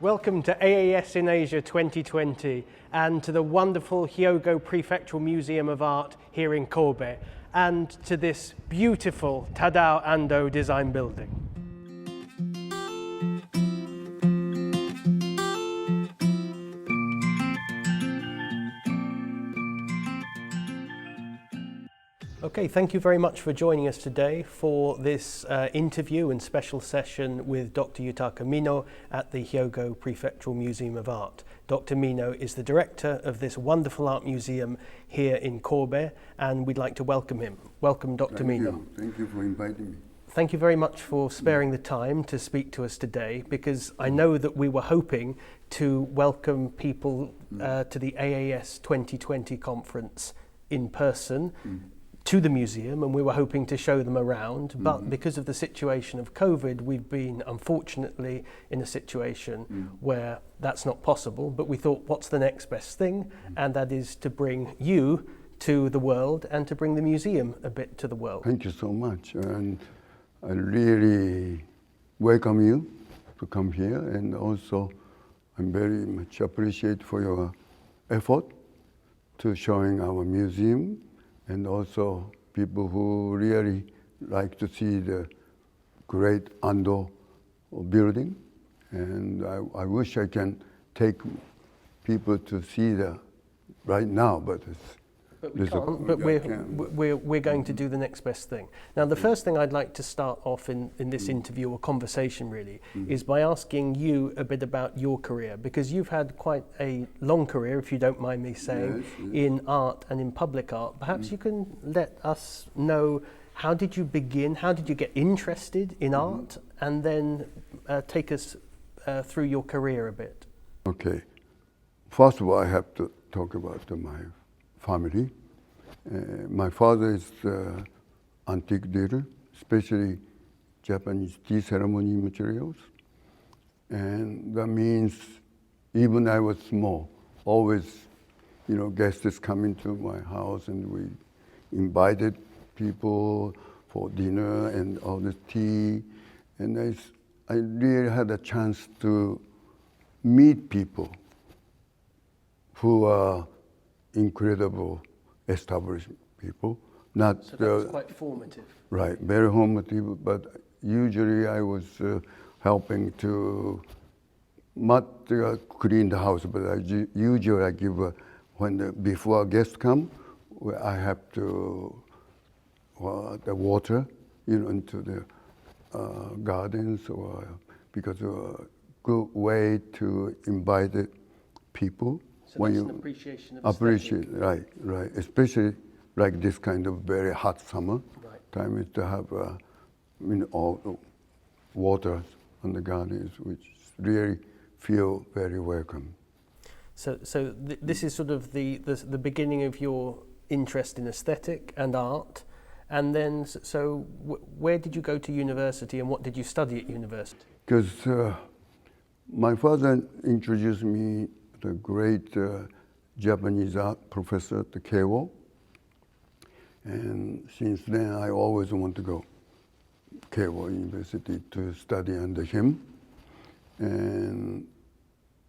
Welcome to AAS in Asia 2020 and to the wonderful Hyogo Prefectural Museum of Art here in Kobe and to this beautiful Tadao Ando design building. Okay, thank you very much for joining us today for this interview and special session with Dr Yutaka Mino at the Hyogo Prefectural Museum of Art. Dr Mino is the director of this wonderful art museum here in Kobe, and we'd like to welcome him. Welcome, Dr Mino. Thank you for inviting me. Thank you very much for sparing the time to speak to us today, because I know that we were hoping to welcome people to the AAS 2020 conference in person to the museum, and we were hoping to show them around, but because of the situation of COVID, we've been unfortunately in a situation where that's not possible, but we thought, what's the next best thing? And that is to bring you to the world and to bring the museum a bit to the world. Thank you so much, and I really welcome you to come here, and also I'm very much appreciate for your effort to showing our museum, and also people who really like to see the great Ando building. And I wish I can take people to see the right now, but we can't, but we're going to do the next best thing. Now, the first thing I'd like to start off in this interview or conversation really is by asking you a bit about your career, because you've had quite a long career, if you don't mind me saying, in art and in public art. Perhaps you can let us know, how did you begin, how did you get interested in art, and then take us through your career a bit. Okay. First of all, I have to talk about my family. My father is antique dealer, especially Japanese tea ceremony materials. And that means even I was small, always, guests coming to my house, and we invited people for dinner and all the tea. And I really had a chance to meet people who are incredible established people. Not so that was quite formative. Right, very formative, but usually I was helping to not clean the house, but usually I give, before a guest come, I have to the water, into the gardens, or because a good way to invite people. So that's an appreciation of aesthetic. Right. Especially like this kind of very hot summer time is to have all water on the gardens, which really feel very welcome. So this is sort of the beginning of your interest in aesthetic and art, and then where did you go to university and what did you study at university? Because my father introduced me the great Japanese art professor, the Hyogo. And since then, I always want to go Hyogo University to study under him. And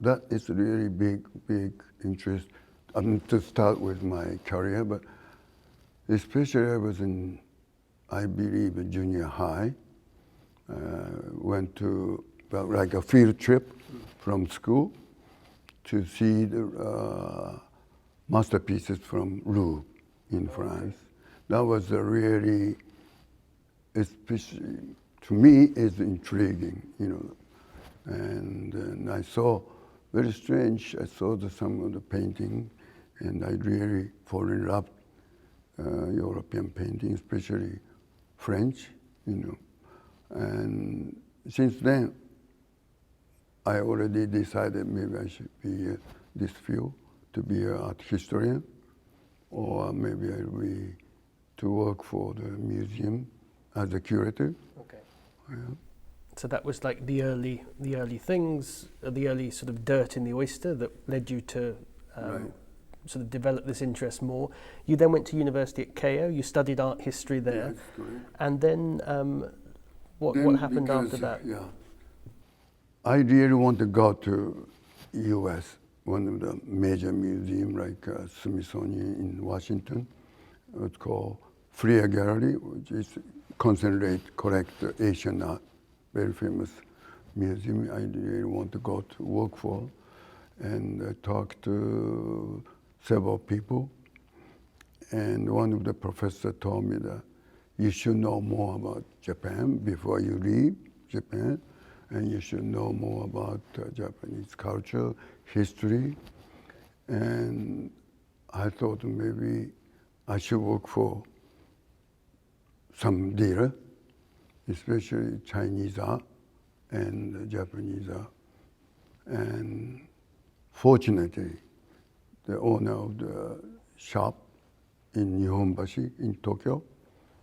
that is really big interest. To start with my career, but especially I was in, I believe, a junior high. Went to like a field trip from school to see the masterpieces from Louvre in France. That was a really, especially to me, is intriguing, And I saw, very strange, I saw some of the painting, and I really fall in love European painting, especially French, And since then, I already decided maybe I should be this field, to be an art historian, or maybe I'll be to work for the museum as a curator. Okay. Yeah. So that was like the early things, the early sort of dirt in the oyster that led you to sort of develop this interest more. You then went to university at Keio. You studied art history there, and then what happened after that? Yeah, I really want to go to U.S., one of the major museums like Smithsonian in Washington. It's called Freer Gallery, which is concentrate, collect Asian art, very famous museum. I really want to go to work for and talk to several people. And one of the professors told me that you should know more about Japan before you leave Japan, and you should know more about Japanese culture, history. And I thought maybe I should work for some dealer, especially Chinese art and Japanese art. And fortunately, the owner of the shop in Nihonbashi in Tokyo,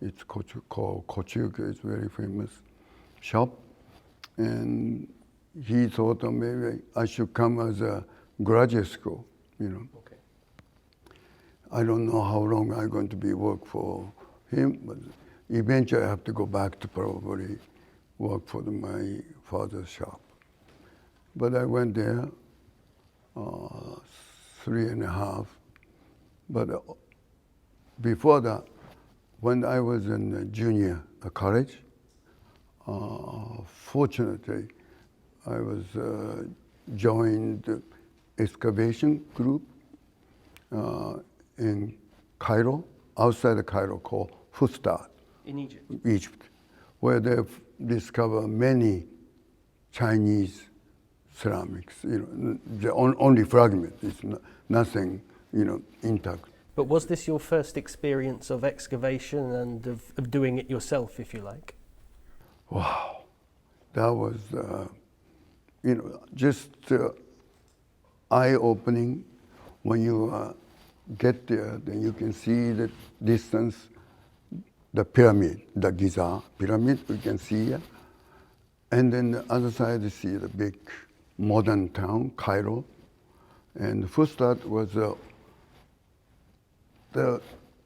it's called Kochuka, it's a very famous shop. And he thought that maybe I should come as a graduate school, you know. Okay. I don't know how long I'm going to be work for him, but eventually I have to go back to probably work for my father's shop. But I went there 3.5. But before that, when I was in junior college, fortunately, I was joined the excavation group in Cairo, outside of Cairo, called Fustat. In Egypt? Egypt, where they've discovered many Chinese ceramics. You know, the only fragment, it's nothing, you know, intact. But was this your first experience of excavation and of doing it yourself, if you like? Wow, that was, you know, just eye-opening. When you get there, then you can see the distance, the pyramid, the Giza pyramid, we can see it. And then the other side, you see the big modern town, Cairo. And Fustat was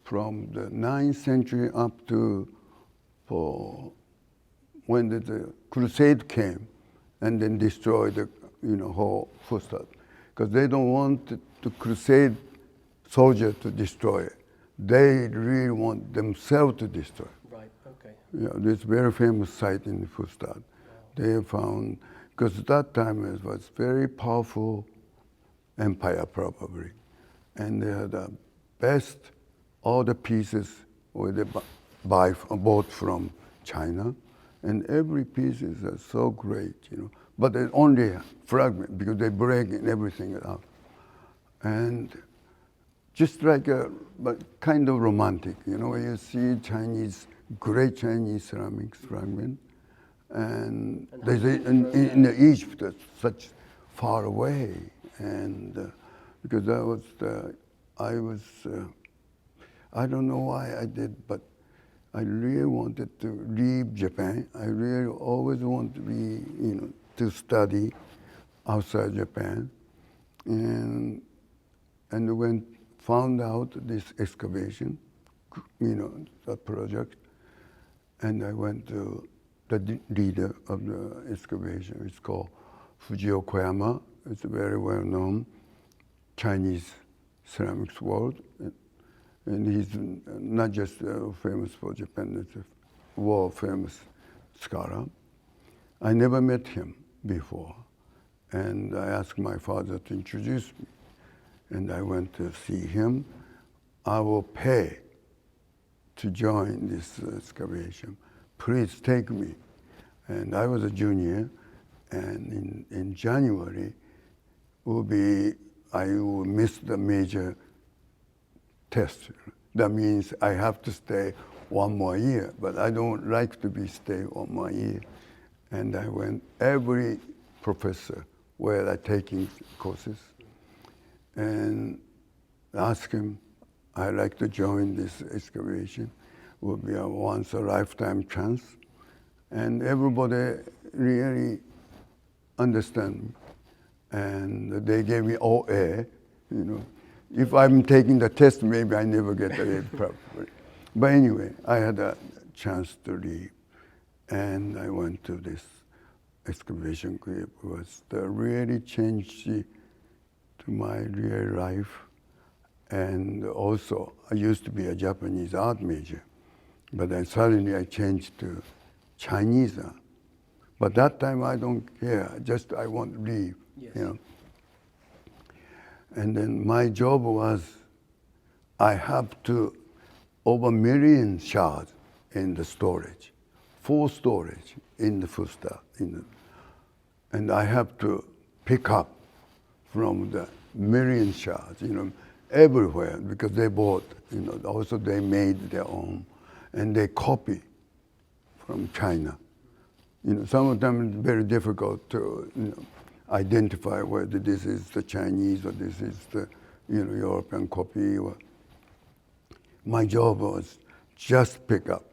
from the 9th century up to when the crusade came and then destroyed the whole Fustat. Because they don't want the crusade soldier to destroy it. They really want themselves to destroy. Right, okay. Yeah, this very famous site in Fustat. Wow. They found, because at that time it was very powerful empire probably. And they had the best, all the pieces where they bought from China. And every piece is so great, But it's only a fragment because they break everything up. And just like but kind of romantic, you see great Chinese ceramics fragment. And they say in Egypt, that's such far away. And because that was, I don't know why I did, but I really wanted to leave Japan. I really always want to be, to study outside Japan. And when found out this excavation, that project, and I went to the leader of the excavation. It's called Fujio Koyama. It's a very well-known Chinese ceramics world. And he's not just famous for Japan, it's a world-famous scholar. I never met him before. And I asked my father to introduce me. And I went to see him. I will pay to join this excavation. Please take me. And I was a junior. And in January, I will miss the major test. That means I have to stay 1 more year, but I don't like to stay 1 more year. And I went every professor where I'm taking courses and asked him, I'd like to join this excavation. It will be a once a lifetime chance. And everybody really understand me. And they gave me all A, If I'm taking the test, maybe I never get the A probably. But anyway, I had a chance to leave. And I went to this. excavation group was the really change to my real life. And also, I used to be a Japanese art major, but then suddenly I changed to Chinese art. But that time I don't care, just I want to leave, Yes. you know. And then my job was, I have to over 1 million shards in the storage, full storage in the fusta, and I have to pick up from the 1 million shards, you know, everywhere, because they bought, you know, also they made their own, and they copy from China. You know, some of them it's very difficult to, you know, identify whether this is the Chinese or this is the, you know, European copy. My job was just pick up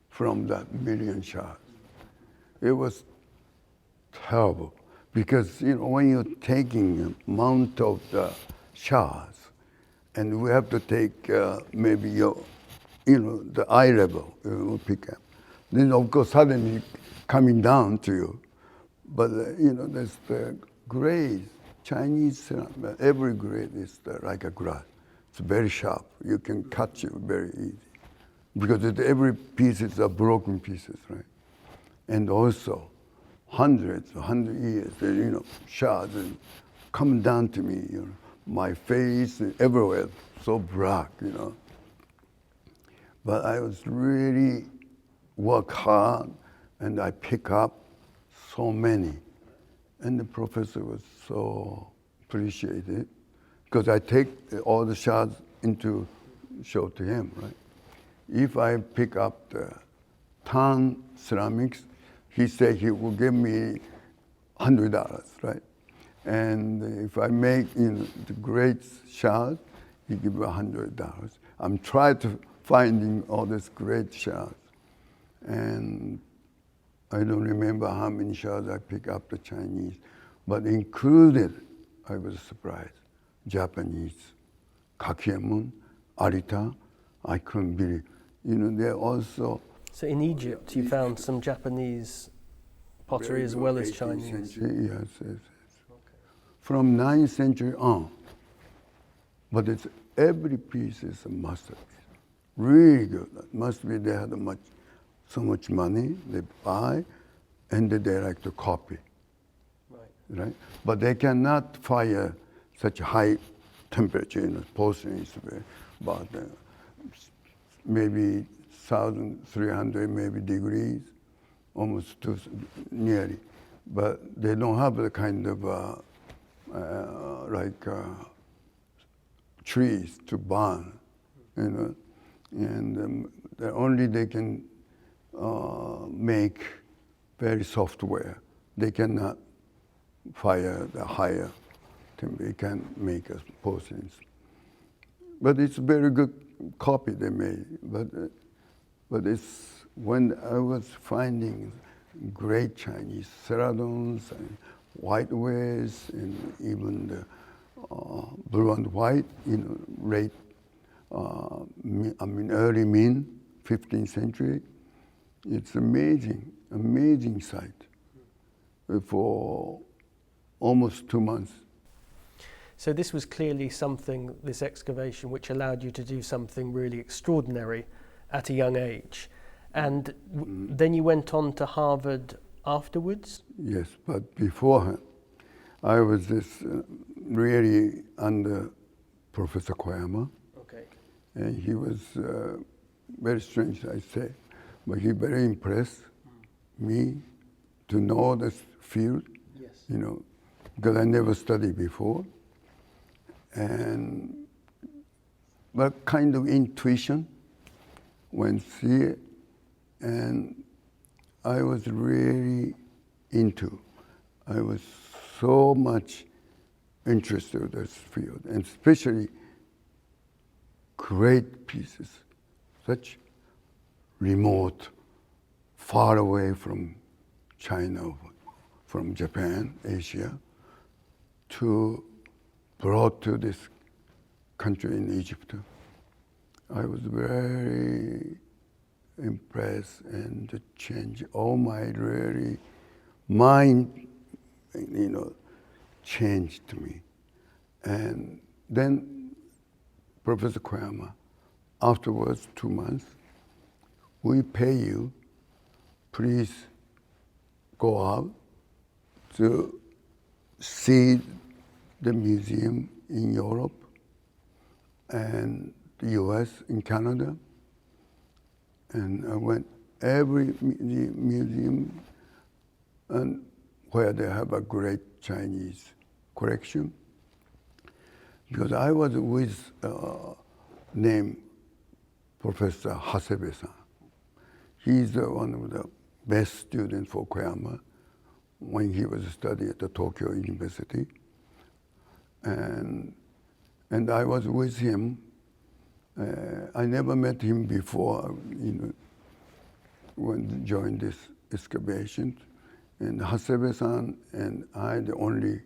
from that 1 million shards. It was terrible because, you know, when you're taking amount of the shards, and we have to take maybe your, you know, the eye level, you know, pick up. Then of course suddenly coming down to you. But you know, there's the grades, Chinese ceramic, every grade is like a glass. It's very sharp. You can cut it very easy. Because every piece is a broken pieces, right? And also, 100 years, you know, shards and come down to me, you know, my face, everywhere, so black, you know. But I was really work hard, and I pick up so many. And the professor was so appreciated, because I take all the shards into show to him, right? If I pick up the tan ceramics, he said he will give me $100, right? And if I make, you know, the great shard, he give me $100. I'm trying to finding all these great shards. And I don't remember how many shards I pick up the Chinese, but included, I was surprised, Japanese, Kakiemun, Arita, I couldn't believe. You know, they're also... So in Egypt, you found some Japanese pottery as well as Chinese? Century, yes. Okay. From 9th century on. But it's every piece is a masterpiece. Really good. Must be they had so much money, they buy, and they like to copy. Right? But they cannot fire such high temperature, you know, porcelain is very, about maybe 1,300 maybe degrees, almost to nearly. But they don't have the kind of trees to burn, you know, and only they can make very software. They cannot fire the higher temperature. They can make a porcelains. But it's a very good copy they made. But it's when I was finding great Chinese celadons and whitewares and even the blue and white, you know, late, early Ming, 15th century. It's amazing sight for almost 2 months. So this was clearly something, this excavation, which allowed you to do something really extraordinary at a young age. And then you went on to Harvard afterwards? Yes, but beforehand, I was really under Professor Koyama. Okay. And he was very strange, I say, but he very impressed me to know this field, yes, you know, because I never studied before. And but kind of intuition when see it, and I was really into. I was so much interested in this field, and especially great pieces, such remote, far away from China, from Japan, Asia, to brought to this country in Egypt. I was very impressed and changed all my really mind, changed to me. And then Professor Koyama, afterwards, 2 months, we pay you, please go out to see the museum in Europe and the US, in Canada. And I went every museum and where they have a great Chinese collection. Because I was with named Professor Hasebe-san. He's one of the best students for Koyama when he was studying at the Tokyo University. And I was with him. I never met him before, when joined this excavation. And Hasebe-san and I, the only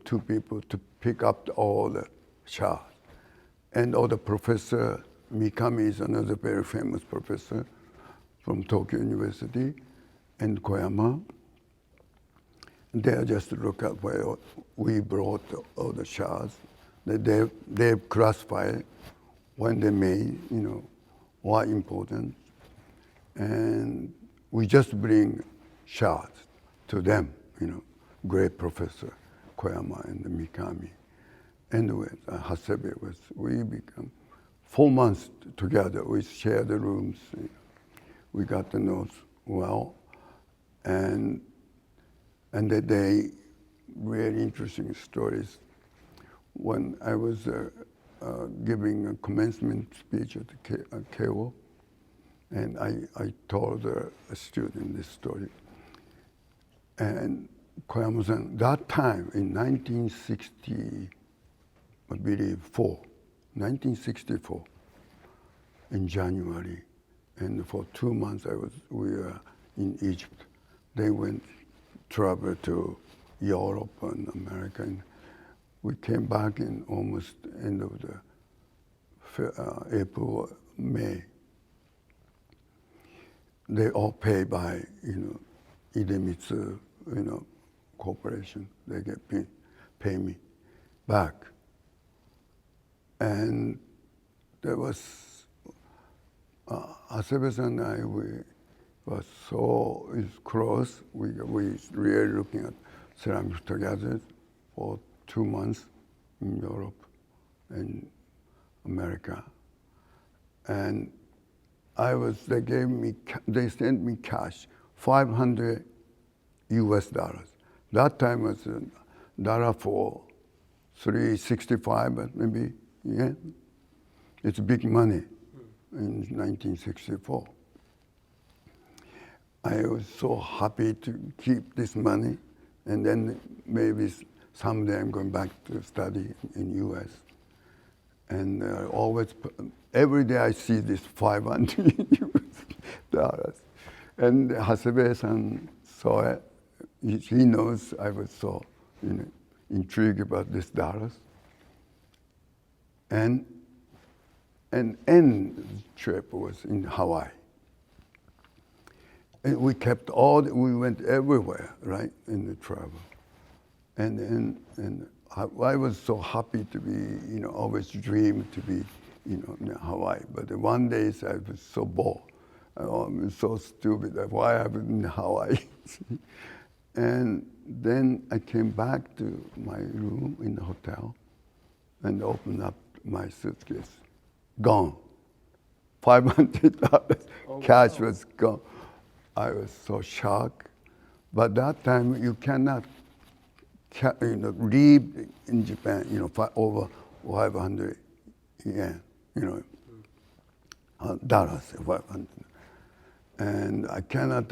two people to pick up all the shards. And the Professor Mikami is another very famous professor from Tokyo University, and Koyama. They just look at where we brought all the shards. They classify when they made, what important. And we just bring shards to them, great professor Koyama and Mikami. And with Hasebe, we become 4 months together. We share the rooms. We got to know well. And they really interesting stories. When I was giving a commencement speech at Keio, and I told a student this story. And Koyama-san, that time in 1964, in January, and for 2 months we were in Egypt. They traveled to Europe and America, and we came back in almost end of the April, May. They all pay by, Idemitsu, corporation. They pay me back. And there was, Hasebe-san and I, we were so close. We really looking at ceramics together for 2 months in Europe and America. And they sent me cash, $500 US. That time was dollar for $3.65, but maybe, yeah. It's big money in 1964. I was so happy to keep this money, and then maybe someday I'm going back to study in US. And every day I see this $500 US. And Hasebe-san saw it. He knows I was so intrigued about this dollars. And end trip was in Hawaii. And we went everywhere, right, in the travel. And I was so happy to be, always dreamed to be, in Hawaii. But one day I was so bored. I'm so stupid. Why I'm in Hawaii? And then I came back to my room in the hotel and opened up my suitcase. Gone. $500 cash was gone. I was so shocked. But that time you cannot leave in Japan, over 500 yen, dollars, 500. And I cannot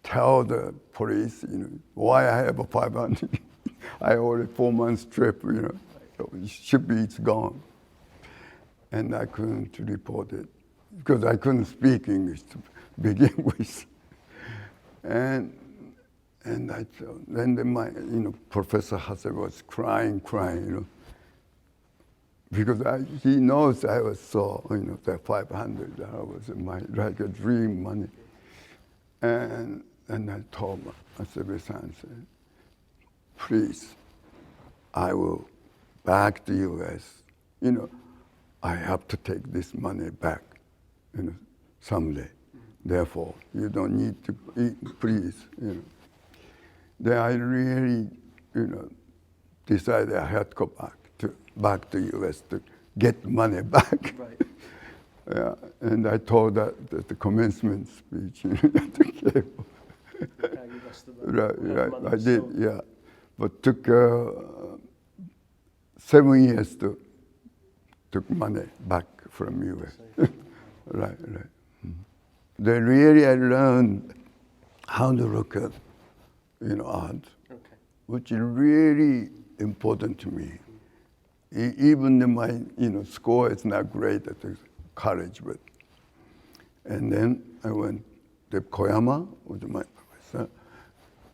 tell the police, why I have a 500. I ordered 4 months trip, it should be, it's gone. And I couldn't report it because I couldn't speak English to begin with. And I thought, then my, Professor Hasebe was crying, because he knows I was so, that $500 was like a dream money. And And I told Asabe-san, please, I will back to U.S. I have to take this money back, someday. Therefore, you don't need to please. Then I really, decided I had to go back to U.S. to get money back. Right. Yeah, and I told that at the commencement speech at the cable. How you lost the money. Right, Money I did, stolen. yeah. But took 7 years to took money back from U.S. Right. Then really I learned how to look at, art, which is really important to me. Even my, score is not great at the college, but. And then I went to Koyama with my professor.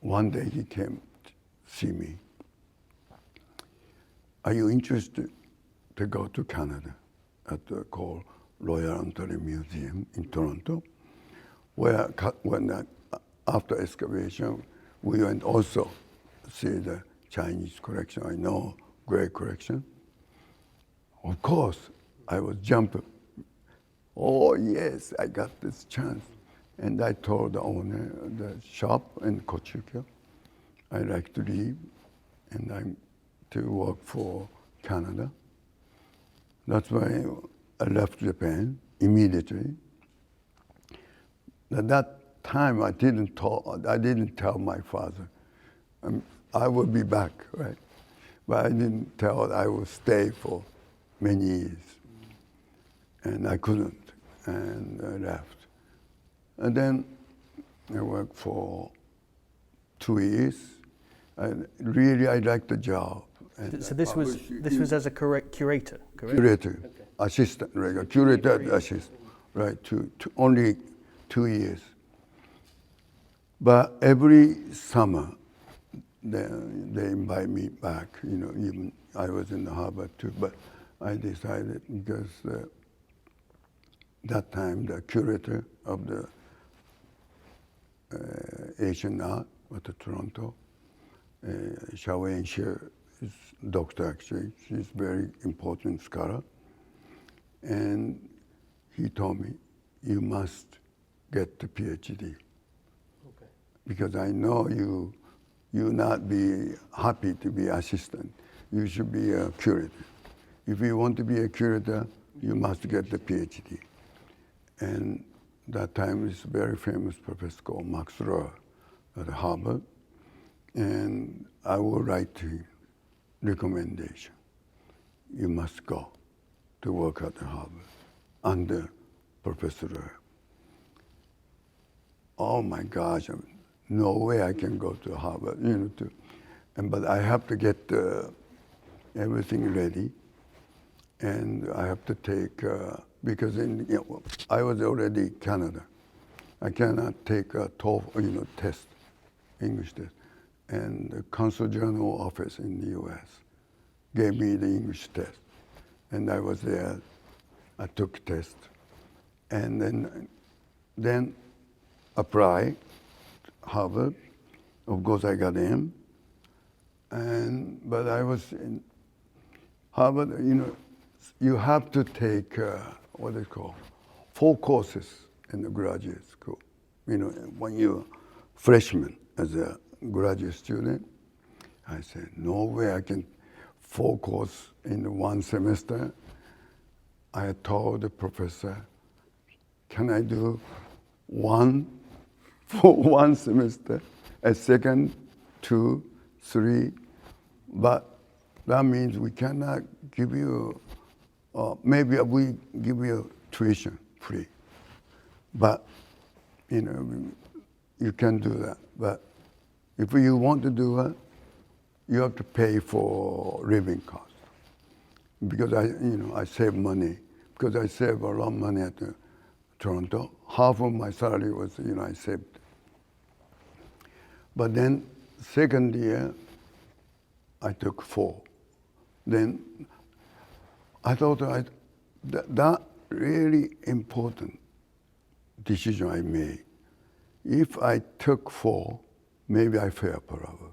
One day he came to see me. Are you interested to go to Canada at the called Royal Ontario Museum in Toronto, where after excavation, we went also see the Chinese collection. I know, great collection. Of course, I was jumping. Oh yes, I got this chance. And I told the owner of the shop in Kochukyo, I like to leave and I'm to work for Canada. That's why I left Japan immediately. At that time, I didn't tell my father. I will be back, right? But I didn't tell I will stay for many years. And I couldn't, and I left. And then I worked for 2 years. And really, I liked the job. And So this was as a curator, correct? Curator, Okay. assistant, regular curator, assistant, right? Only 2 years. But every summer, they invite me back. Even I was in Harvard too, but I decided because that time the curator of the Asian art at the Toronto, Xiaowen Xie, is doctor actually. She's very important scholar, and he told me, "You must get the PhD, because I know you not be happy to be assistant. You should be a curator. If you want to be a curator, you must get the PhD." And that time is very famous professor called Max Rohr at Harvard, and I will write to him recommendation. You must go to work at Harvard under Professor Rohr. Oh my gosh, no way I can go to Harvard, but I have to get everything ready, and I have to take, because I was already Canada. I cannot take a TOEFL, test, English test. And the Consul General office in the US gave me the English test. And I was there, I took test. And then apply Harvard. Of course, I got in. But I was in Harvard, you have to take, what is called, 4 courses in the graduate school. When you're freshman as a graduate student, I said, no way I can 4 courses in 1 semester. I told the professor, can I do 1 for 1 semester, a second, 2, 3, but that means we cannot give you, maybe we give you tuition free, but you can do that. But if you want to do it, you have to pay for living costs. Because I save money, because I save a lot of money at Toronto. Half of my salary was, I saved. But then second year, I took 4. Then I thought that really important decision I made. If I took 4, maybe I fail probably.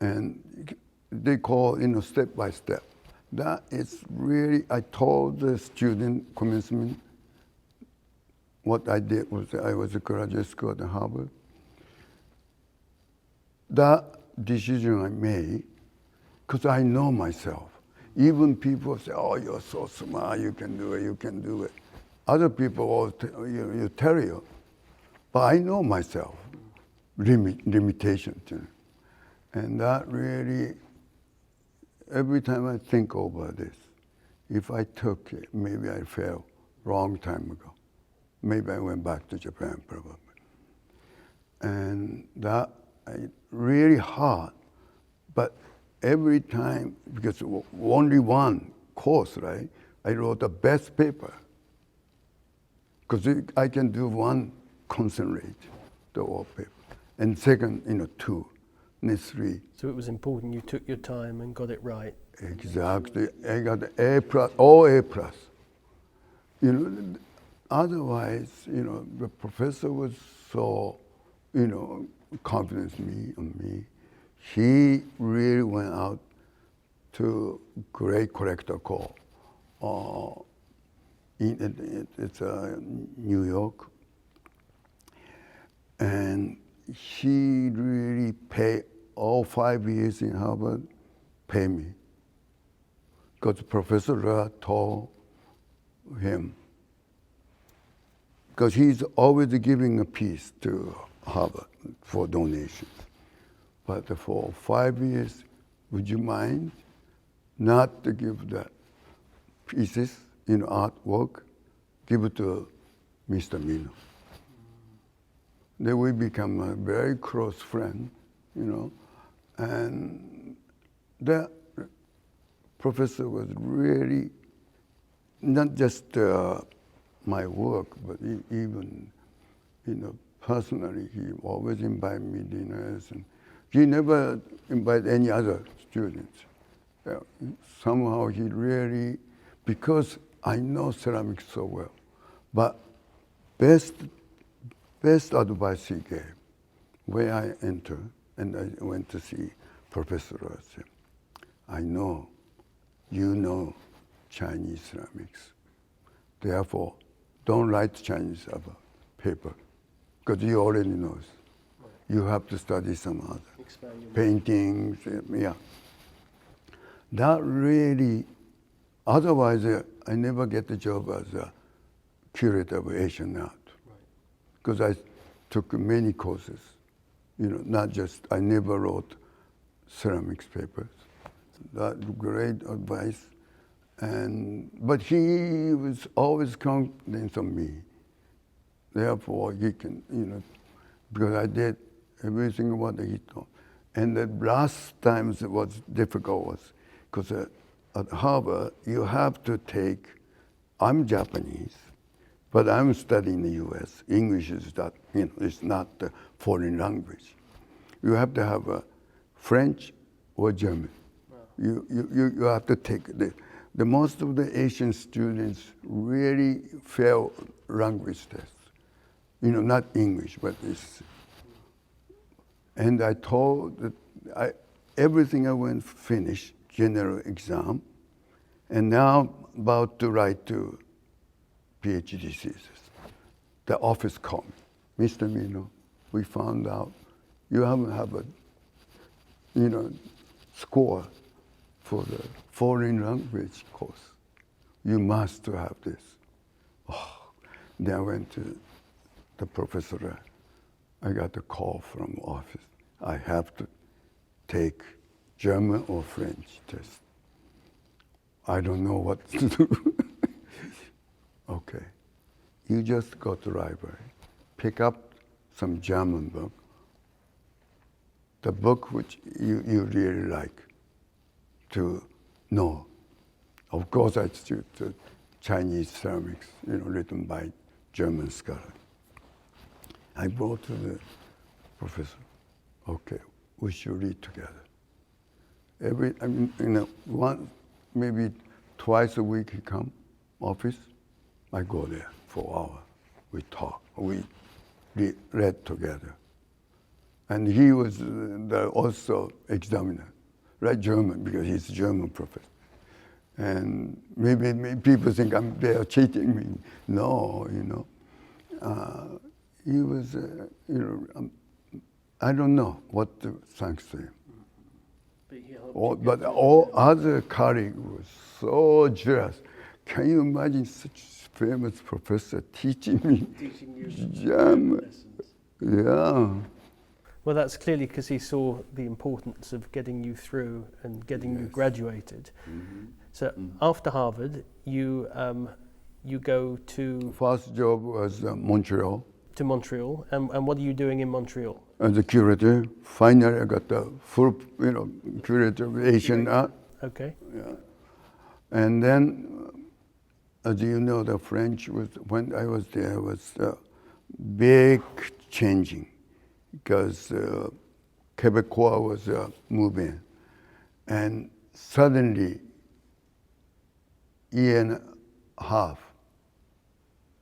And they call, step by step. That is really, I told the student commencement, what I did was I was a graduate school at Harvard. That decision I made, because I know myself. Even people say, oh, you're so smart, you can do it, you can do it. Other people all you tell you. But I know myself, limitations. And that really, every time I think over this, if I took it, maybe I failed long time ago. Maybe I went back to Japan probably. And that really hard, but every time, because only one course, right? I wrote the best paper. Because I can do one concentrate, the whole paper. And second, 2, and 3. So it was important you took your time and got it right. Exactly. I got A+, all A+. Otherwise, the professor was so, confident on me. He really went out to great corrector call. It's New York. And he really paid all 5 years in Harvard, pay me. Because Professor Ra told him, because he's always giving a piece to Harvard for donations. But for 5 years, would you mind not to give the pieces, artwork, give it to Mr. Mino? Then we become a very close friend, and that professor was really not just my work, but even, personally, he always invited me dinners, and he never invited any other students. Somehow he really, because I know ceramics so well, but best advice he gave, where I entered, and I went to see Professor Ross. I know, you know Chinese ceramics. Therefore, don't write Chinese about paper, because you already know. Right. You have to study some other paintings, yeah. That really, otherwise I never get the job as a curator of Asian art. Because I took many courses, not just, I never wrote ceramics papers. That great advice. But he was always confident on me. Therefore, he can, because I did everything what he told. And the last times it was difficult was, because at Harvard, you have to take, I'm Japanese, but I'm studying in the U.S. English is that, it's not a foreign language. You have to have a French or German. Wow. You have to take the most of the Asian students really fail language tests. Not English, but it's. And I told that everything I went finish general exam, and now about to write to PhD thesis. The office called me, Mr. Mino, we found out you haven't have a, score for the foreign language course. You must have this. Oh, then I went to the professor. I got a call from office. I have to take German or French test. I don't know what to do. Okay, you just go to library, pick up some German book, the book which you really like to know. Of course, I choose the Chinese ceramics, written by German scholar. I brought to the professor. Okay, we should read together. Maybe twice a week he come office. I go there for an hour. We talk. read together. And he was also examiner, right, German, because he's a German professor. And maybe people think they are cheating me. No, he was, I don't know what to thanks to him. But all other colleagues were so jealous. Can you imagine such famous professor teaching me German? Yeah. Well, that's clearly because he saw the importance of getting you through and getting you graduated. Mm-hmm. So after Harvard, you go to... First job was Montreal. To Montreal. And what are you doing in Montreal? As a curator. Finally, I got the full, curator of Asian art. Okay. Yeah. And then, as you know, the French was, when I was there, was big changing. Because Quebecois was moving. And suddenly, year and a half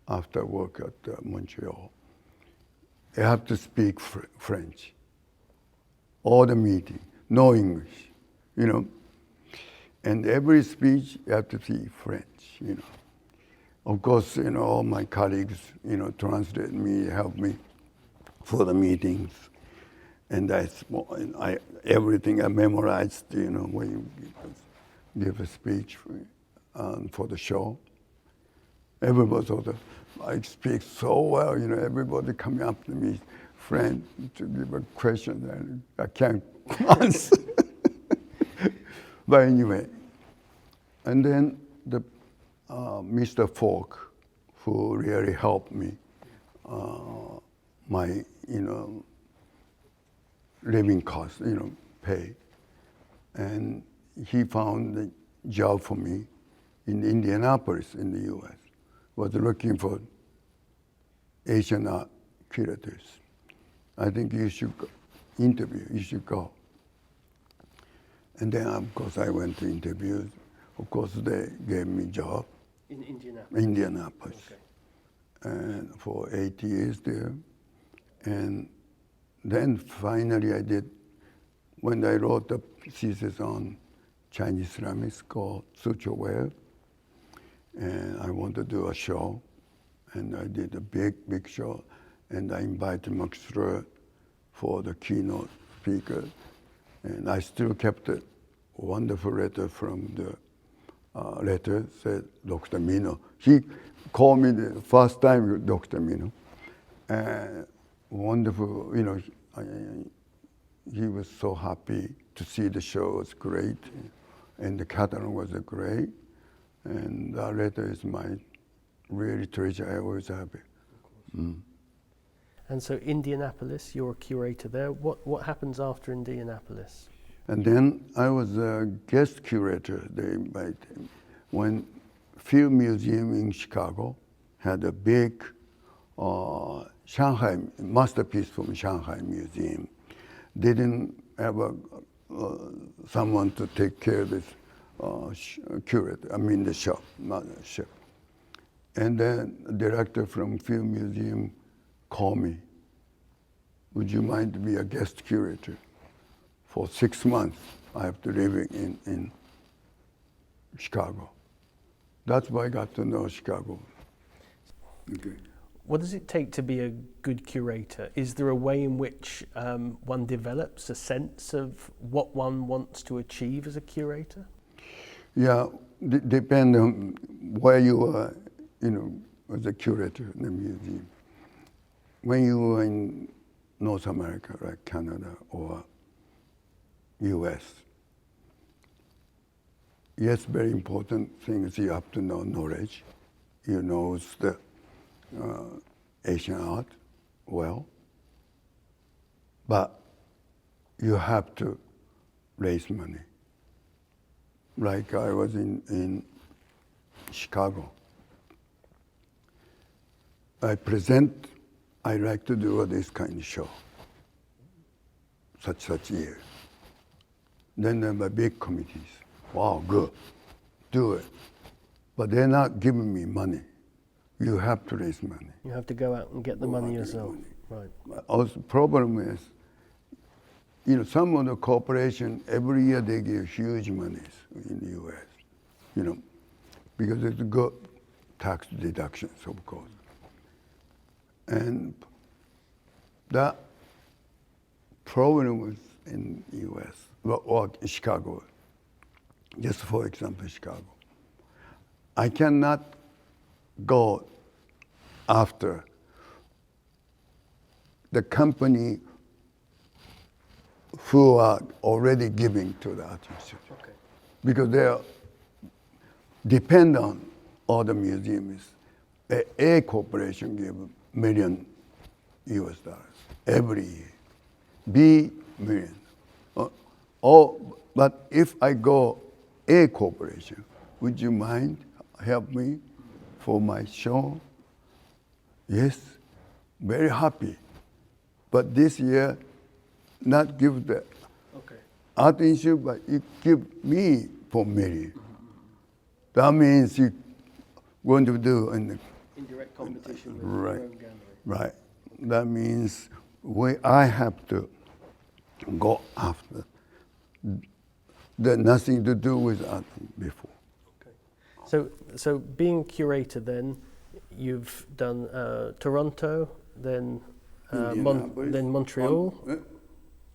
after work at Montreal, I have to speak French. All the meeting, no English, And every speech, you have to speak French, Of course, all my colleagues, translate me, help me for the meetings. And everything I memorized, when you give a speech for the show. Everybody thought I speak so well, everybody coming up to me, friend, to give a question, and I can't answer. But anyway, and then the Mr. Falk, who really helped me, my, living cost, pay. And he found a job for me in Indianapolis in the U.S. Was looking for Asian art curators. I think you should interview, you should go. And then, of course, I went to interviews. Of course, they gave me a job. In Indianapolis? Indianapolis. Okay. And for 8 years there. And then finally I did, when I wrote the thesis on Chinese ceramics called Suture Ware, and I wanted to do a show, and I did a big show, and I invited Max Schroer for the keynote speaker, and I still kept a wonderful letter from the letter, said Dr. Mino. He called me the first time, Dr. Mino, wonderful, he was so happy to see the show was great, and the catalog was great, and that letter is my really treasure. I always have it. Mm. And so Indianapolis, you're a curator there. What happens after Indianapolis? And then I was a guest curator. They invited me. When Film Museum in Chicago had a big Shanghai masterpiece from Shanghai Museum, didn't have someone to take care of this the shop, not the shop. And then the director from Film Museum called me. Would you mind to be a guest curator? For 6 months, I have to live in Chicago. That's why I got to know Chicago. Okay. What does it take to be a good curator? Is there a way in which one develops a sense of what one wants to achieve as a curator? Yeah, depend on where you are, as a curator in the museum. When you are in North America, like Canada or US, yes, very important thing is you have to know knowledge. You know the Asian art well, but you have to raise money. Like I was in Chicago. I like to do this kind of show, such year. Then there were big committees. Wow, good, do it. But they're not giving me money. You have to raise money. You have to go out and get the money yourself. Right. Also, problem is, you know, some of the corporation every year they give huge monies in the U.S. You know, because it's good tax deductions, of course, and that problem was in the U.S. or Chicago. Just for example, Chicago. I cannot go after the company who are already giving to the art institute. Okay. Because they are depend on all the museums. A corporation give million US dollars every year. B million. But if I go A corporation, would you mind help me for my show? Yes, very happy. But this year, not give the art institute, but you give me for million. That means you going to do in Indirect competition with right, your own gallery. right. That means I have to go after. There's nothing to do with art before. Okay. So being curator, then you've done Toronto, then Montreal,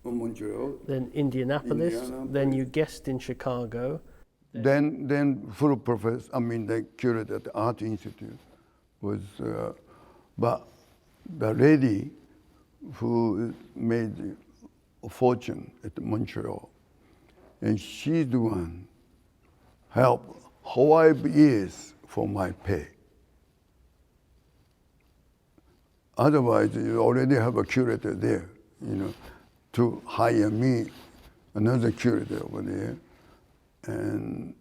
Montreal. then Indianapolis, then you guest in Chicago. Then full professor. I mean, the curator at the Art Institute was, but the lady who made a fortune at Montreal, and she's the one helped 5 years for my pay. Otherwise, you already have a curator there, you know, to hire me, another curator over there, and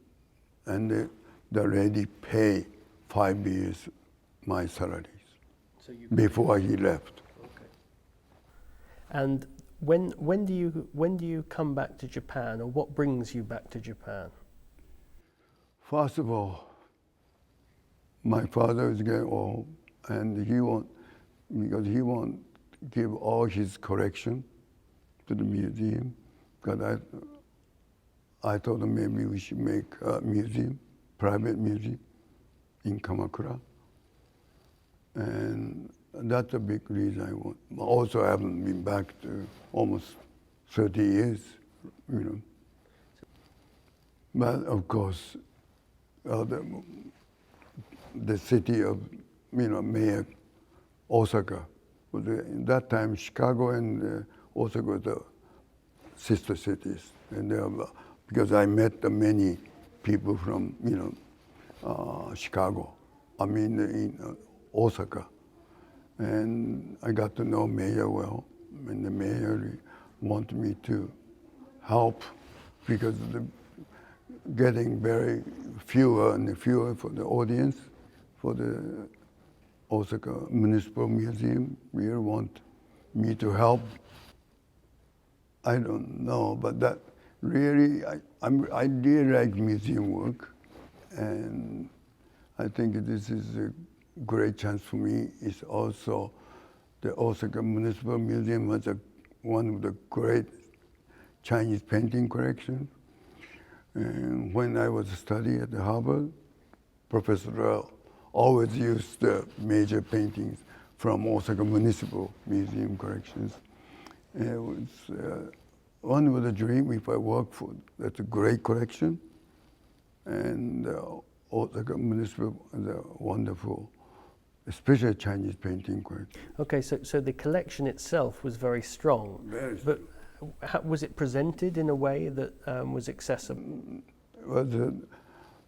the lady pay 5 years my salaries before he left. Okay. And when do you come back to Japan, or what brings you back to Japan? First of all, my father is getting old, and he won't give all his collection to the museum, because I told him maybe we should make a museum, private museum in Kamakura. And that's a big reason I want. Also, I haven't been back to almost 30 years, you know. But of course, the city of, you know, mayor, Osaka. In that time, Chicago and Osaka were the sister cities. And because I met many people from, you know, Chicago, I mean, in Osaka. And I got to know mayor well, and the mayor wanted me to help because getting very fewer and fewer for the audience, for the Osaka Municipal Museum. Really want me to help. I don't know, but that really, I really like museum work, and I think this is a great chance for me. It's also the Osaka Municipal Museum has one of the great Chinese painting collection. And when I was studying at Harvard, Professor always used the major paintings from Osaka Municipal Museum collections. And it was one of the dream if I work for, that's a great collection. And Osaka Municipal is a wonderful, especially Chinese painting collection. Okay, so the collection itself was very strong. Very but was it presented in a way that was accessible?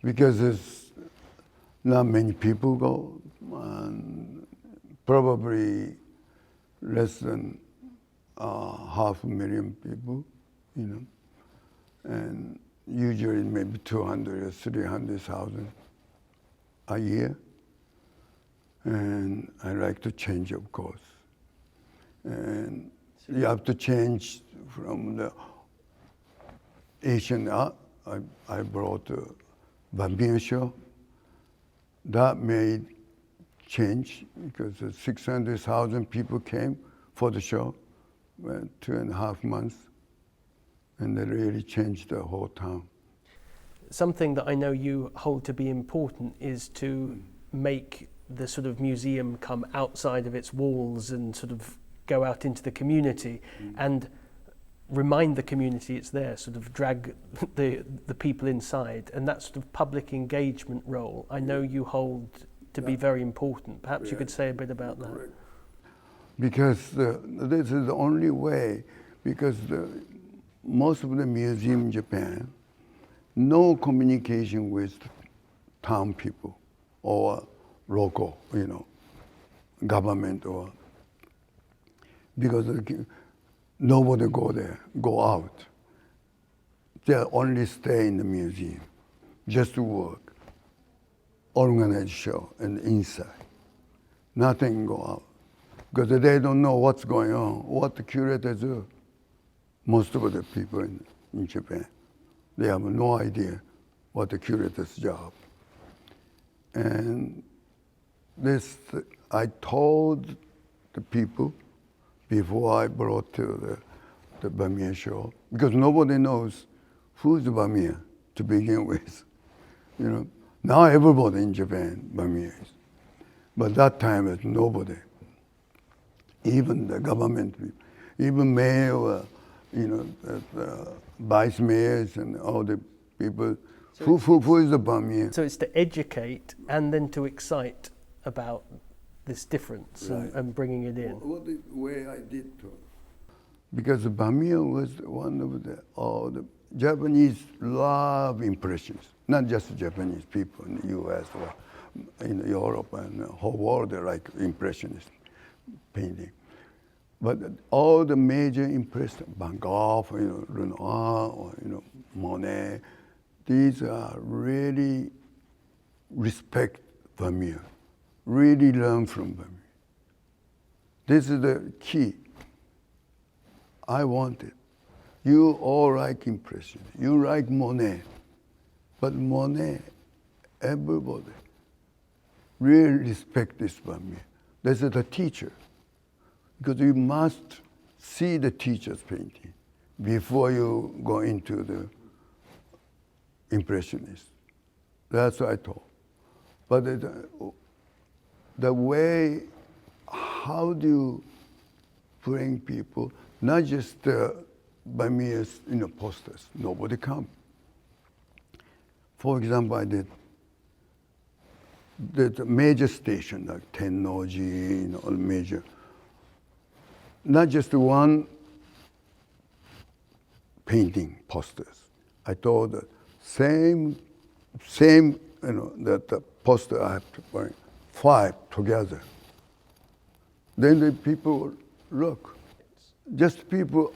Because there's not many people go, and probably less than 500,000 people, you know, and usually maybe 200 or 300,000 a year. And I like to change, of course. And you have to change from the Asian art. I brought a Bambino show. That made change because 600,000 people came for the show, 2.5 months, and they really changed the whole town. Something that I know you hold to be important is to make the sort of museum come outside of its walls and sort of go out into the community and remind the community it's there, sort of drag the people inside, and that sort of public engagement role I know you hold to be very important. Perhaps you could say a bit about that. Because this is the only way, because most of the museum in Japan, no communication with town people or local, government, or because nobody go out. They only stay in the museum, just to work, organize show and inside. Nothing go out. Because they don't know what's going on, what the curators do. Most of the people in Japan, they have no idea what the curator's job. And this, I told the people before I brought to the Bamiya show, because nobody knows who's Bamiya to begin with. Now everybody in Japan, Bamiya is. But that time it's nobody. Even the government people, even mayor, vice mayors and all the people. So who is the Bamiya? So it's to educate and then to excite about this difference, right, and bringing it in. What the way I did to, because Bamiya was one of the Japanese love impressions, not just Japanese people in the U.S. or in Europe and the whole world. They like impressionist painting. But all the major impressionists, Van Gogh, Renoir, or Monet, these are really respect Bamiya, really learn from Bamiya. This is the key. I want it. You all like impression. You like Monet, but Monet, everybody really respect this Bamiya. This is the teacher. Because you must see the teacher's painting before you go into the impressionist. That's what I told. But the way, how do you bring people, not just Bamiya's posters, nobody come. For example, I did the major station like Tennoji, all major. Not just one painting posters. I told the same, that the poster I have to bring 5 together. Then the people look. Just people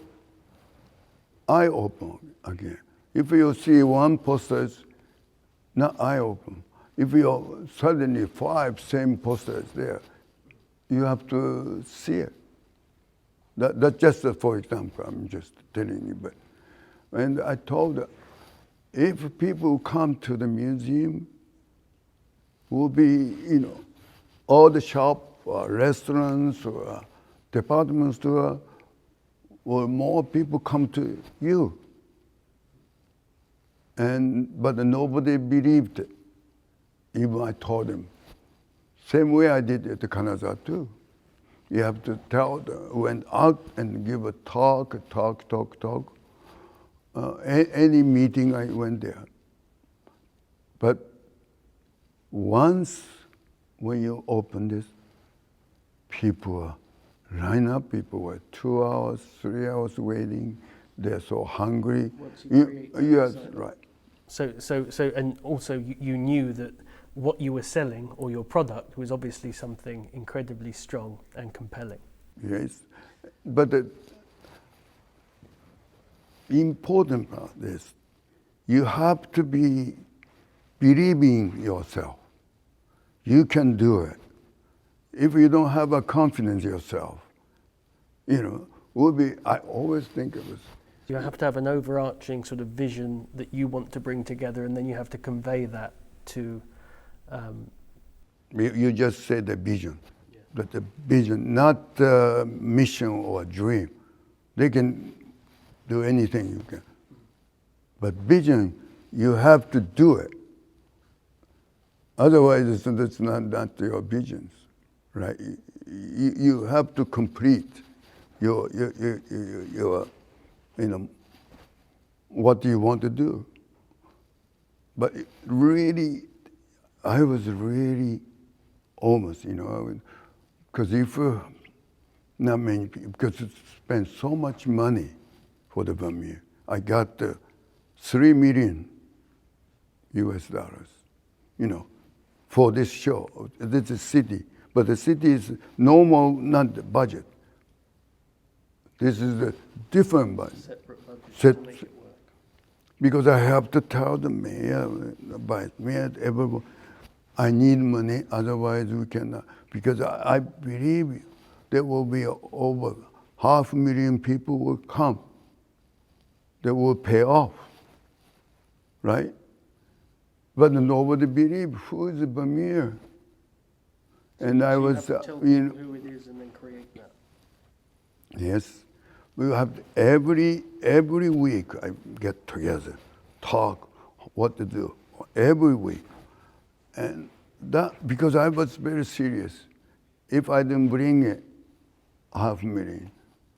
eye open again. If you see one poster, it's not eye open. If you suddenly 5 same posters there, you have to see it. That's just for example, I'm just telling you. And I told her, if people come to the museum, will be, all the shop or restaurants or department store, or more people come to you. But nobody believed it. Even I told them. Same way I did at the Kanazawa too. You have to went out and give a talk. Any meeting I went there. But once when you open this, people line up. People were 2 hours, 3 hours waiting. They're so hungry. Yes, right. So, and also you knew that what you were selling or your product was obviously something incredibly strong and compelling. Yes, but the important part is you have to be believing yourself. You can do it. If you don't have a confidence in yourself, I always think it was. You have to have an overarching sort of vision that you want to bring together, and then you have to convey that to. You just said the vision. Yes. but the vision, not mission or dream. They can do anything you can. But vision, you have to do it. Otherwise, it's not your visions, right? You have to complete your what you want to do. But really, I was really almost, because if not many people, because it spent so much money for the Vermeer. I got $3 million US, for this show. This is city, but the city is normal, not the budget. This is a different budget. Separate budget to make it work. Because I have to tell the mayor, vice mayor, everyone, I need money, otherwise we cannot. Because I believe there will be over 500,000 people will come. They will pay off, right? But nobody believe who is the Vermeer. And I was, tell people who it is and then create that. Yes, we have every week I get together, talk, what to do, every week. And that, because I was very serious. If I didn't bring it, 500,000,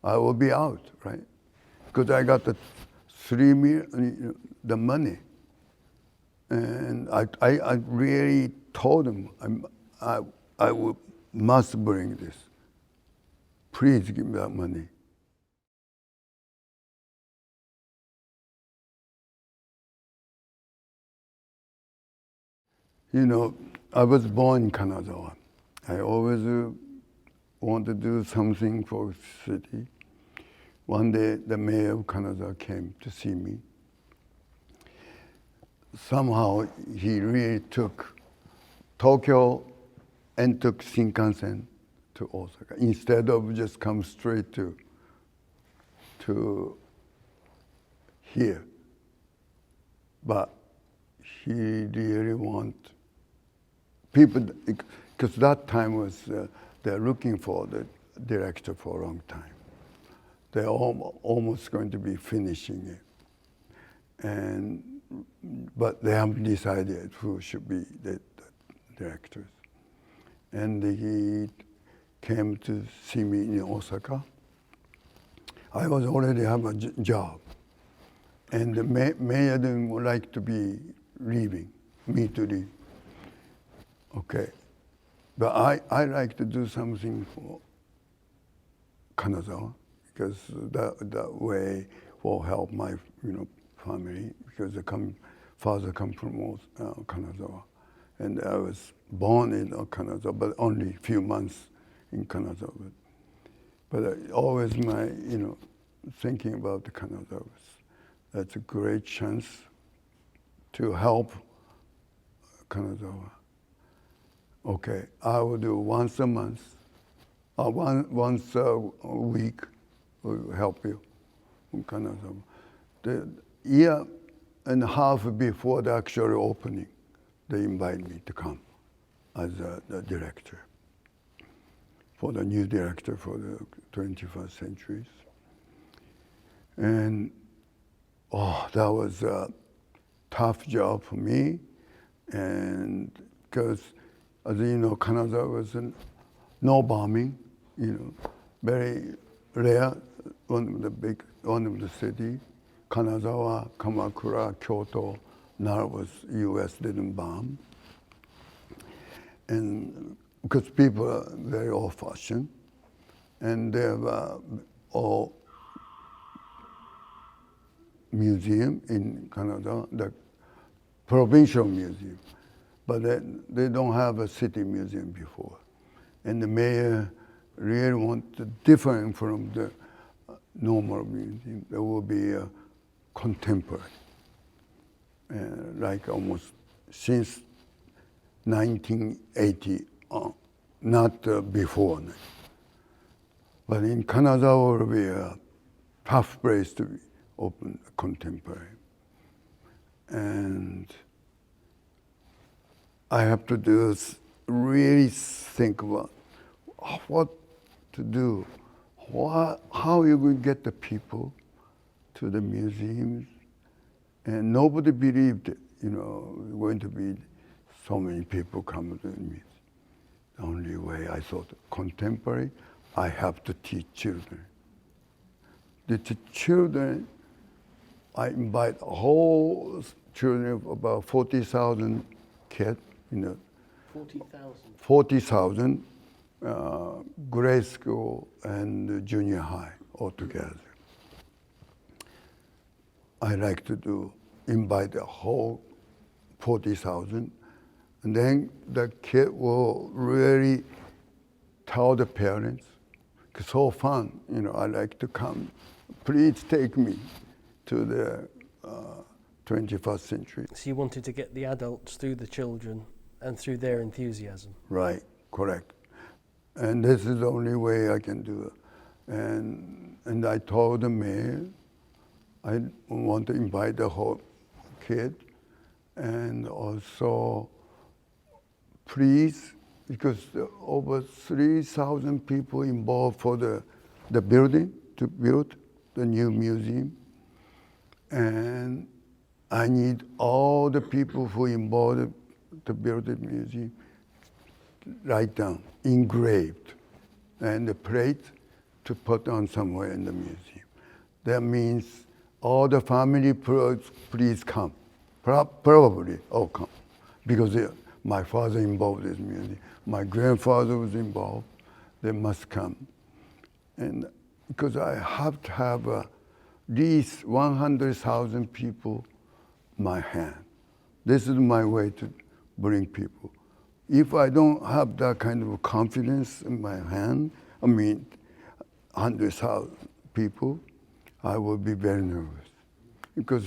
I will be out, right? Because I got the $3 million, the money. And I really told them, I must bring this. Please give me that money. I was born in Kanazawa. I always want to do something for the city. One day, the mayor of Kanazawa came to see me. Somehow, he really took Tokyo and took Shinkansen to Osaka instead of just come straight to here. But he really want people, because that time was they're looking for the director for a long time. They're almost going to be finishing it, but they haven't decided who should be the directors. And he came to see me in Osaka. I was already have a job, and the mayor didn't like to be leaving, me to leave. Okay, but I like to do something for Kanazawa, because that way will help my family, because father come from Kanazawa, and I was born in Kanazawa, but only a few months in Kanazawa. But always my thinking about the Kanazawa, that's a great chance to help Kanazawa. Okay, I will do once a month, once a week, will help you in Kanazawa. The year and a half before the actual opening, they invite me to come as the director, for the new director for the 21st centuries. And that was a tough job for me, and because, as you know, Kanazawa was no bombing, very rare, one of the city. Kanazawa, Kamakura, Kyoto, Nara was U.S. didn't bomb. And because people are very old-fashioned, and they have all museum in Canada, the provincial museum, but they don't have a city museum before. And the mayor really wants different from the normal museum. There will be a contemporary, like almost since 1980, not before. But in Kanazawa will be a tough place to open contemporary. And I have to really think about what to do, how you will get the people to the museums, and nobody believed, going to be so many people come to the museum. The only way I thought, contemporary, I have to teach children. The children, I invite whole children of about 40,000 kids, 40,000. 40,000 grade school and junior high altogether. I like to invite the whole 40,000, and then the kid will really tell the parents, it's so fun, I like to come. Please take me to the 21st century. So you wanted to get the adults through the children and through their enthusiasm. Right, correct. And this is the only way I can do it. And I told the mayor, I want to invite the whole kid, and also please, because over 3,000 people involved for the building, to build the new museum. And I need all the people who involved to build the museum, write down, engraved, and the plate to put on somewhere in the museum. That means all the family, please come. Probably all come, because my father involved in this museum. My grandfather was involved. They must come. And because I have to have at least 100,000 people my hand. This is my way to bring people. If I don't have that kind of confidence in my hand, 100,000 people, I will be very nervous. Because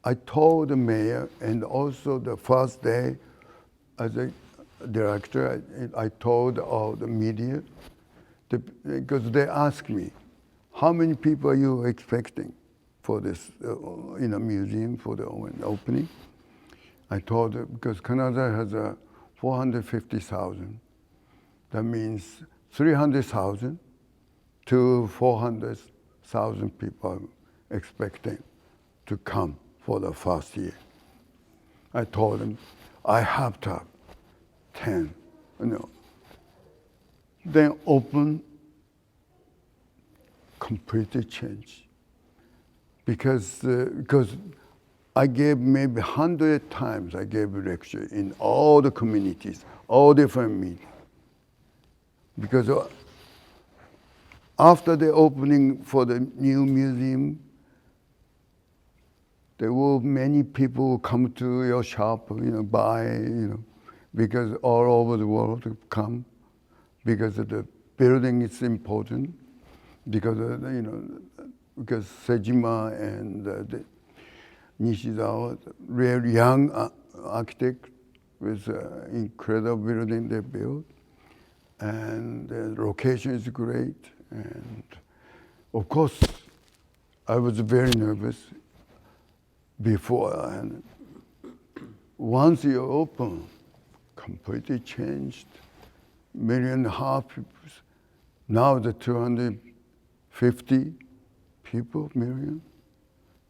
I told the mayor, and also the first day as a director, I told all the media, because they asked me, how many people are you expecting for this museum, for the opening? I told them, because Canada has 450,000. That means 300,000 to 400,000 people are expecting to come for the first year. I told them, I have to have 10. Then open, completely change. Because I gave maybe 100 times, I gave a lecture in all the communities, all different meetings. Because after the opening for the new museum, there were many people who come to your shop, buy, because all over the world come, because of the building is important, because because Sejima and Nishizawa, really young architect with incredible building they built, and the location is great, and of course I was very nervous before, and once you open, completely changed, 1.5 million people. Now the 250 people, million.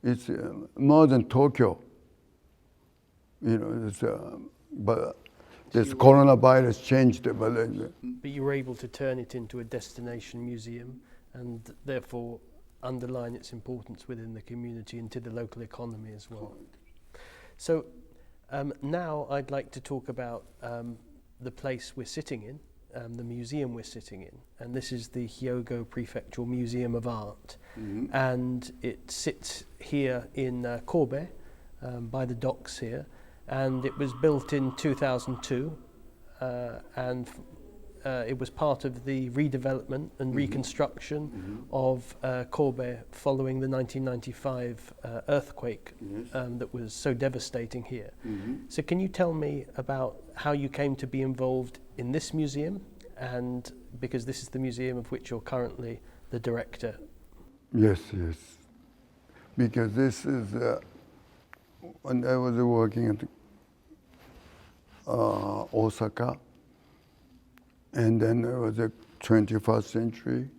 It's more than Tokyo. But this coronavirus changed it. But you were able to turn it into a destination museum, and therefore underline its importance within the community and to the local economy as well. So now I'd like to talk about the place we're sitting in, the museum we're sitting in, and this is the Hyogo Prefectural Museum of Art, and it sits here in Kobe, by the docks here, and it was built in 2002, and it was part of the redevelopment and reconstruction of Kobe following the 1995 earthquake that was so devastating here. So can you tell me about how you came to be involved in this museum, and because this is the museum of which you're currently the director? Yes. Because this is, when I was working at Osaka, And then there was the 21st century.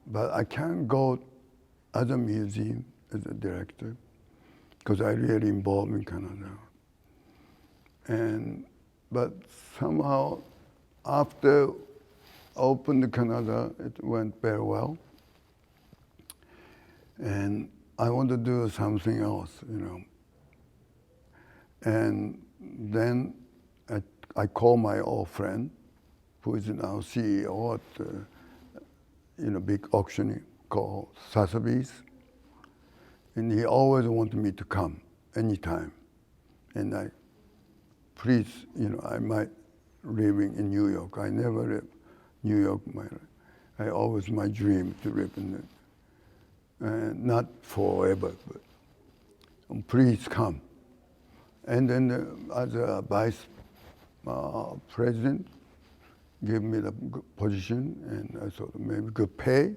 But I can't go as a museum, as a director, because I really involved in Canada. But somehow, after I opened Canada, it went very well. And I want to do something else, And then I called my old friend, who is now CEO at big auctioning called Sotheby's. And he always wanted me to come anytime. And please, I might living in New York. I never lived New York. I always my dream to live in it. Not forever, but please come. And then as a vice president, gave me the position, and I thought maybe good pay.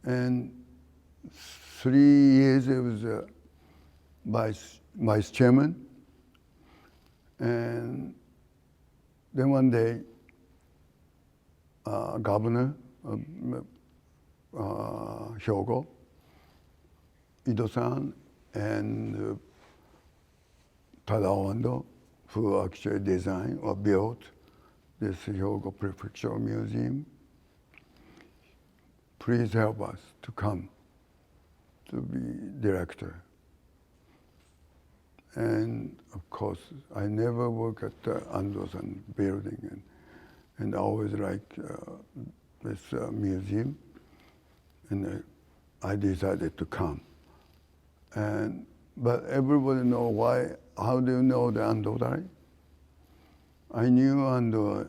And 3 years I was vice chairman. And then one day, governor of Hyogo, Ido-san, and Tadao Ando, who actually designed or built this Hyogo Prefectural Museum. Please help us to come to be director. And of course, I never work at the Ando-san building, and I always like this museum. And I decided to come. But everybody know why. How do you know the Ando died? I knew Ando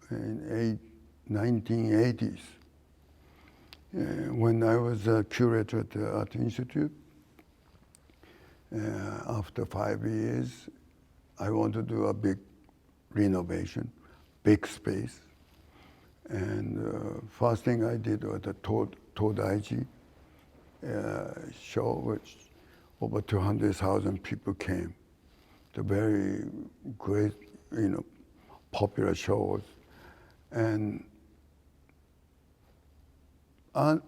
in 1980s. When I was a curator at the Art Institute, after 5 years, I wanted to do a big renovation, big space. And first thing I did was the Todaiji show, which over 200,000 people came. The very great, popular shows. And the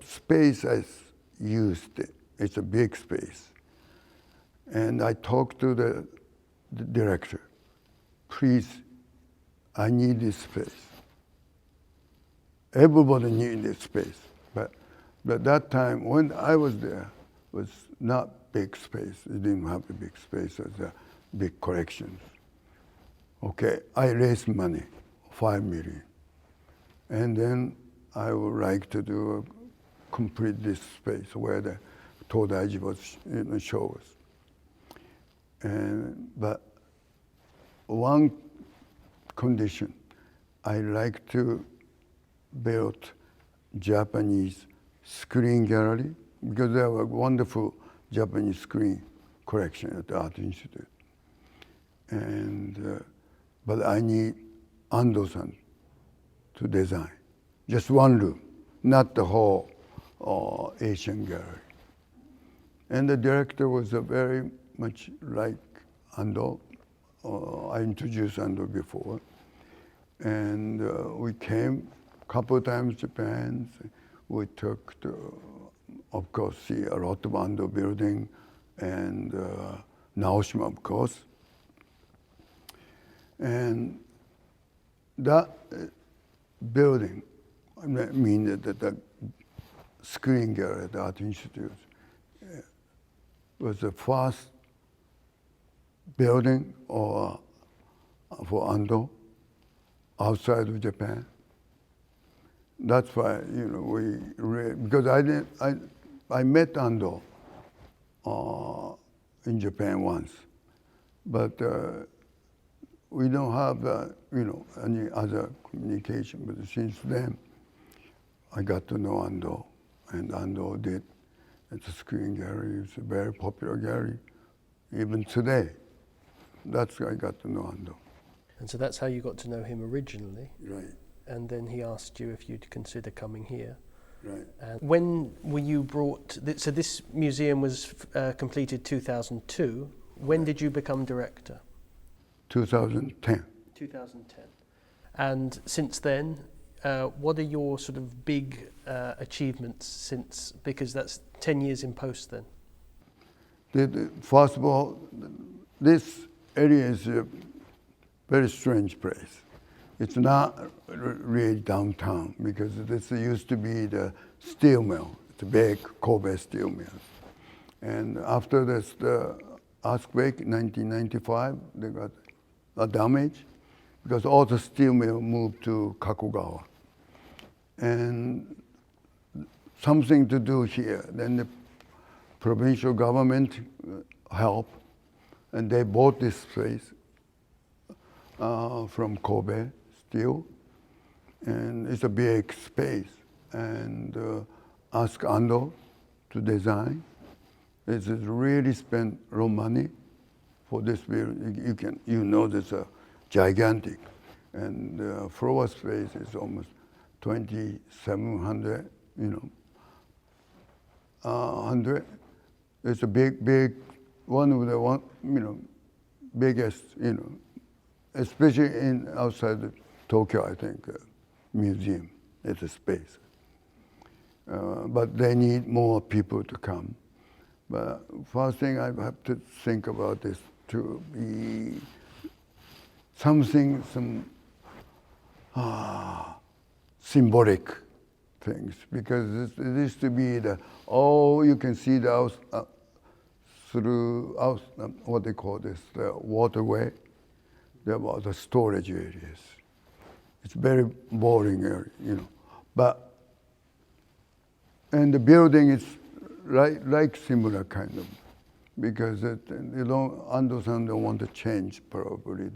space I used, it's a big space. And I talked to the director, please, I need this space. Everybody needed this space. But that time, when I was there, was not big space. It didn't have a big space as a big collections. Okay, I raised money, 5 million. And then I would like to complete this space where the Todaiji was shows. But one condition, I like to build Japanese screen gallery, because there were wonderful Japanese screen collection at the Art Institute. But I need Ando-san to design. Just one room, not the whole Asian gallery. And the director was very much like Ando. I introduced Ando before. And we came a couple of times to Japan. We took of course, see a lot of Ando building and Naoshima, of course. And that building, I mean that the screen gallery at the Art Institute was the first building for Ando outside of Japan. That's why, because I met Ando in Japan once, but we don't have any other communication. But since then, I got to know Ando, and Ando did at the screen gallery. It's a very popular gallery, even today. That's how I got to know Ando. And so that's how you got to know him originally. Right. And then he asked you if you'd consider coming here. Right. And when were you brought? So this museum was completed 2002. When did you become director? 2010. 2010. And since then, what are your sort of big achievements since, because that's 10 years in post then? First of all, this area is a very strange place. It's not really downtown because this used to be the steel mill. It's a big Kobe steel mill. And after this, the earthquake in 1995, they got a damage because all the steel mill moved to Kakogawa. And something to do here. Then the provincial government helped, and they bought this place from Kobe Steel, and it's a big space. And asked Ando to design. It's really spent a lot of money for this building. You know, this gigantic, and floor space is almost 2,700. It's a big, one of the biggest, especially in outside Tokyo, I think, museum. It's a space. But they need more people to come. But first thing I have to think about is to be some symbolic things, because it used to be you can see the house through what they call this, the waterway. There were the storage areas. It's very boring area, and the building is like similar kind of, because Ando-san don't want to change probably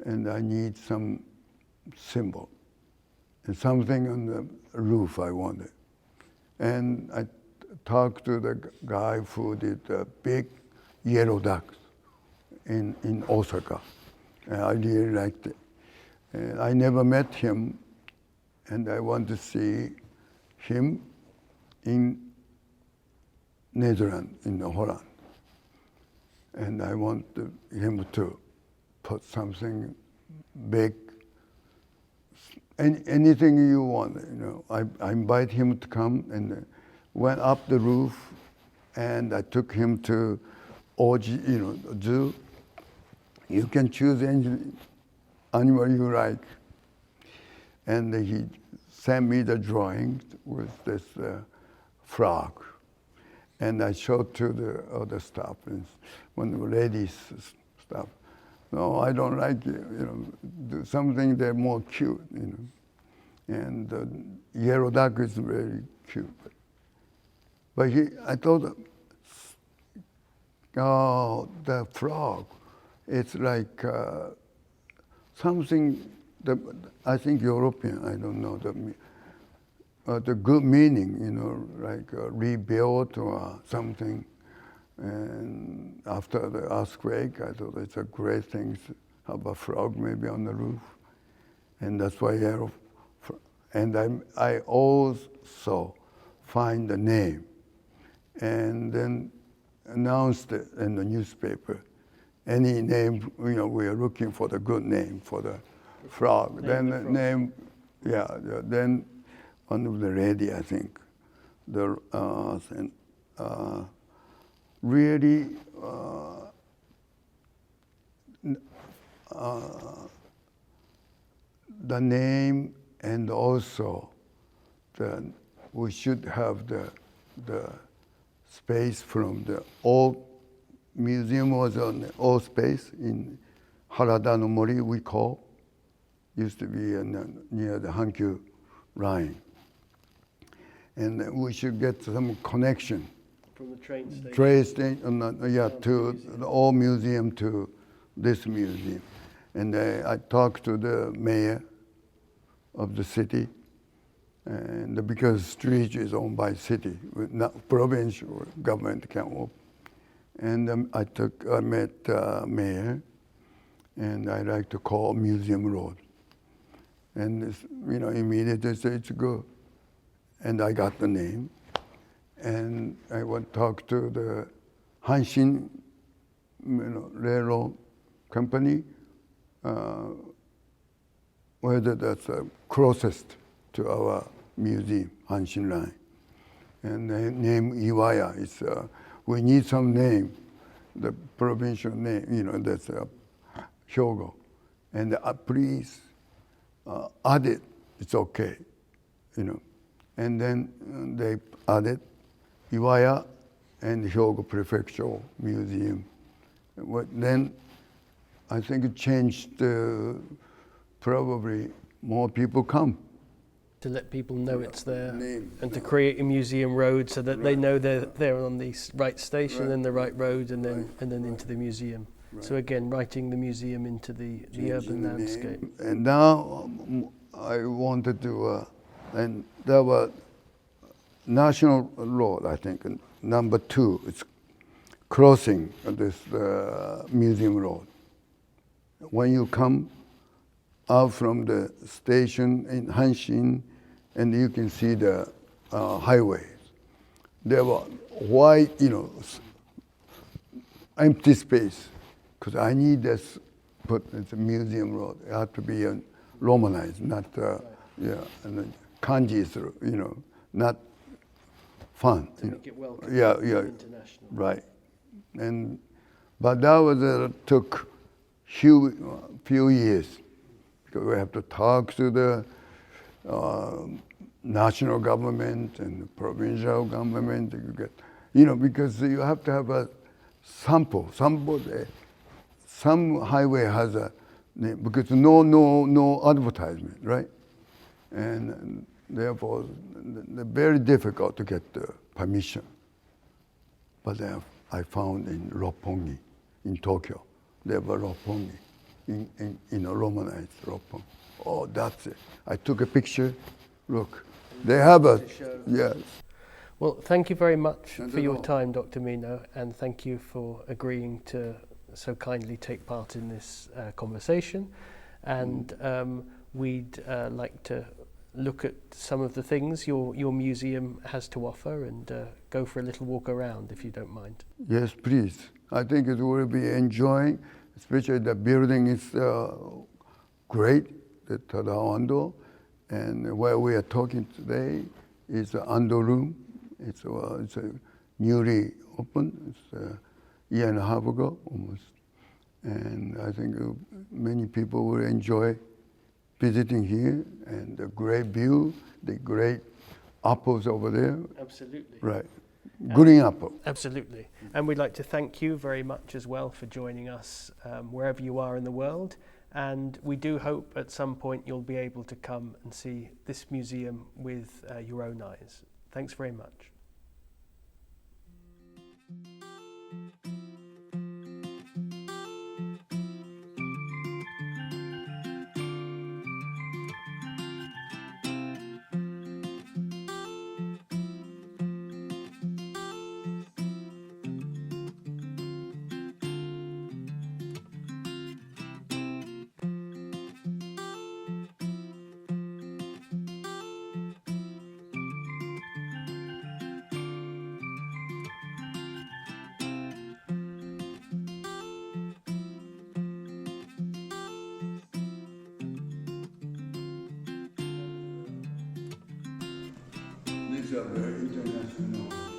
and I need some symbol and something on the roof I wanted. And I talked to the guy who did the big yellow ducks in Osaka. And I really liked it. And I never met him, and I want to see him in Netherlands, in Holland. And I want him to put something big, anything you want, I invite him to come, and went up the roof, and I took him to zoo. You can choose any animal you like. And he sent me the drawings with this frog. And I showed to the other staff, and one of the ladies' staff, no, I don't like it, do something that's more cute, And the yellow duck is very cute. But I thought, the frog, it's like something that I think European, I don't know, the good meaning, like rebuild or something. And after the earthquake, I thought it's a great thing to have a frog maybe on the roof. And that's why and I also find the name and then announced it in the newspaper. Any name, we are looking for the good name for the frog. Then one of the lady, I think, really the name, and also we should have the space from the old museum was on the old space in Haldane Mori, we call, used to be near the Hankyu line. And we should get some connection from the train station. To the old museum to this museum. And I talked to the mayor of the city, and because street is owned by city, not provincial government can open. And I met mayor, and I like to call Museum Road. And immediately say it's good. And I got the name. And I went talk to the Hanshin railroad company, whether that's closest to our museum, Hanshin Line. And the name Iwaya is, we need some name, the provincial name, that's Hyogo. And please add it, it's okay, And then they added Iwaya and Hyogo Prefectural Museum. Then I think it changed, probably more people come. To let people know it's there, Name. and to create a museum road so that they know they're on the right station and the right road, and then into the museum. So again, writing the museum into the urban landscape. And now I wanted to, and there was National Road, I think, number 2, it's crossing this museum road. When you come out from the station in Hanshin, and you can see the highways. There were white, empty space, because I need this, put it's a museum road. It had to be Romanized, not, and the kanji is, not fun. To make it welcome. Yeah, international. right. But that was took few years, because we have to talk to the national government and the provincial government. Because you have to have a sample. Some highway has a name, because no advertisement, right? And therefore, very difficult to get the permission. But I found in Roppongi, in Tokyo, there were Roppongi, in Romanized Roppongi. Oh, that's it. I took a picture. Look, they have a, yes. Well, thank you very much for your time, Dr. Mino, and thank you for agreeing to so kindly take part in this conversation. And we'd like to look at some of the things your museum has to offer and go for a little walk around, if you don't mind. Yes, please. I think it will be enjoying, especially the building is great, the Tadao Ando, and where we are talking today is the Ando room. It's a newly opened. It's a year and a half ago almost, and I think many people will enjoy visiting here, and the great view, the great apples over there. Absolutely. Right. Green apple. Absolutely. And we'd like to thank you very much as well for joining us wherever you are in the world. And we do hope at some point you'll be able to come and see this museum with your own eyes. Thanks very much. These are very international.